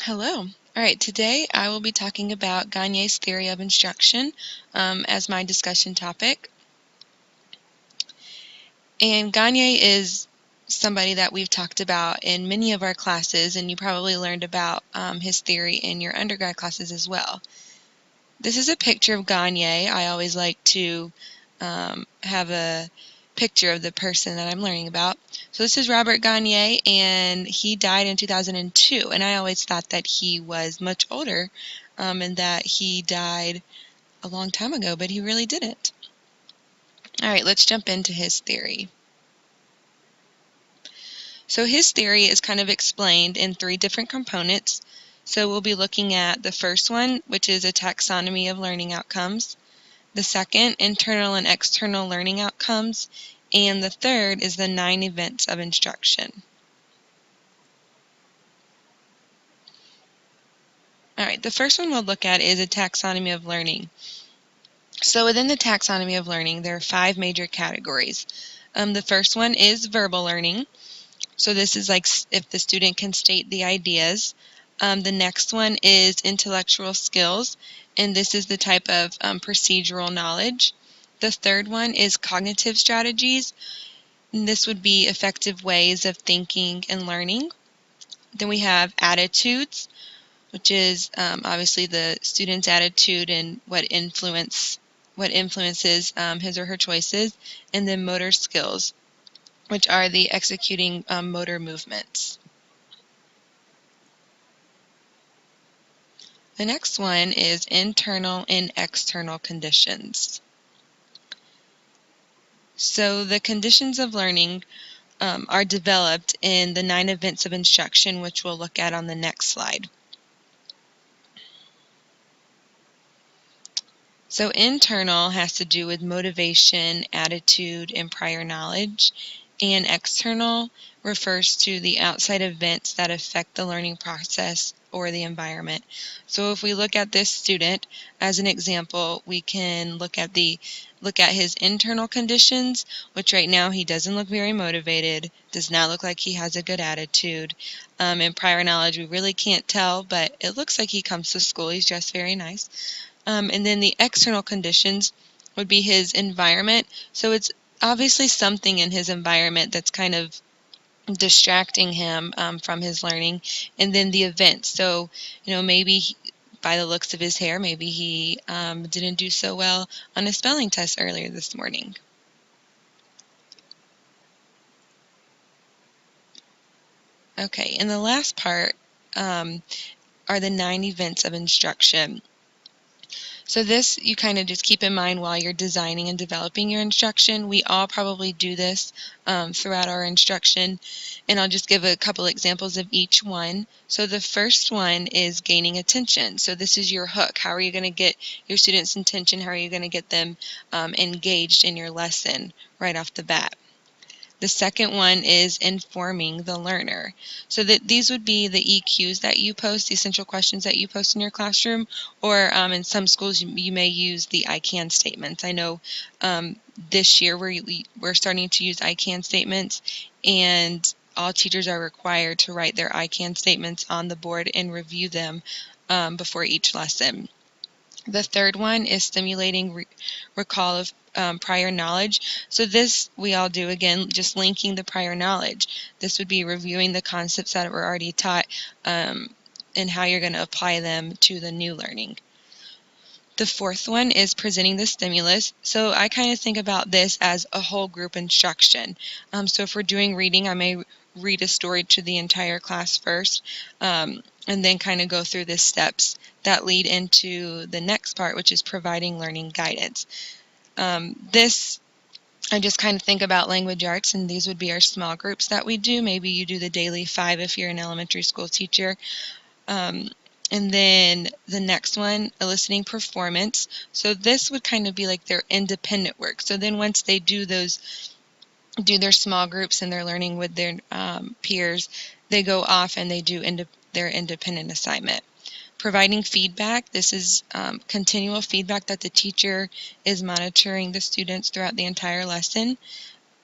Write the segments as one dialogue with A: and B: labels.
A: Hello. All right, today I will be talking about Gagne's theory of instruction as my discussion topic. And Gagne is somebody that we've talked about in many of our classes, and you probably learned about his theory in your undergrad classes as well. This is a picture of Gagne. I always like to have a picture of the person that I'm learning about. So this is Robert Gagne, and he died in 2002, and I always thought that he was much older and that he died a long time ago, but he really didn't. All right, let's jump into his theory. So his theory is kind of explained in 3 different components. So we'll be looking at the first one, which is a taxonomy of learning outcomes. The second, internal and external learning outcomes. And the third is the 9 events of instruction. All right, the first one we'll look at is a taxonomy of learning. So within the taxonomy of learning, there are 5 major categories. The first one is verbal learning. So this is like if the student can state the ideas. The next one is intellectual skills, and this is the type of procedural knowledge. The third one is cognitive strategies, and this would be effective ways of thinking and learning. Then we have attitudes, which is obviously the student's attitude and what influences his or her choices. And then motor skills, which are the executing motor movements. The next one is internal and external conditions. So the conditions of learning are developed in the 9 events of instruction, which we'll look at on the next slide. So internal has to do with motivation, attitude, and prior knowledge, and external refers to the outside events that affect the learning process or the environment. So if we look at this student as an example, we can look at his internal conditions, which right now he doesn't look very motivated, does not look like he has a good attitude. And prior knowledge, we really can't tell, but it looks like he comes to school. He's dressed very nice. And then the external conditions would be his environment. So it's obviously something in his environment that's kind of distracting him from his learning. And then the events. So, maybe by the looks of his hair, maybe he didn't do so well on a spelling test earlier this morning. Okay, and the last part are the 9 events of instruction. So this you kind of just keep in mind while you're designing and developing your instruction. We all probably do this throughout our instruction, and I'll just give a couple examples of each one. So the first one is gaining attention. So this is your hook. How are you going to get your students' attention? How are you going to get them engaged in your lesson right off the bat? The second one is informing the learner. So that these would be the EQs that you post, the essential questions that you post in your classroom, or in some schools you may use the I can statements. I know this year we're starting to use I can statements, and all teachers are required to write their I can statements on the board and review them before each lesson. The third one is stimulating recall of prior knowledge. So this we all do, again, just linking the prior knowledge. This would be reviewing the concepts that were already taught and how you're going to apply them to the new learning. The fourth one is presenting the stimulus. So I kind of think about this as a whole group instruction. So if we're doing reading, I may read a story to the entire class first, and then kind of go through the steps that lead into the next part, which is providing learning guidance. This, I just kind of think about language arts, and these would be our small groups that we do. Maybe you do the daily 5 if you're an elementary school teacher. And then the next one, eliciting performance. So this would kind of be like their independent work. So then once they do their small groups and they're learning with their peers, they go off and they do their independent assignment. Providing feedback. This is continual feedback that the teacher is monitoring the students throughout the entire lesson.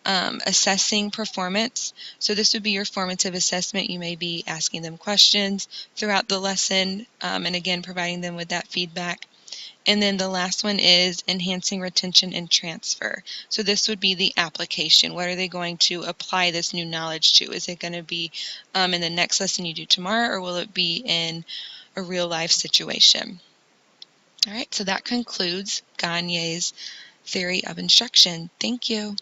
A: assessing performance. So this would be your formative assessment. You may be asking them questions throughout the lesson, and again, providing them with that feedback. And then the last one is enhancing retention and transfer. So this would be the application. What are they going to apply this new knowledge to? Is it going to be in the next lesson you do tomorrow, or will it be in a real life situation? All right, so that concludes Gagne's theory of instruction. Thank you.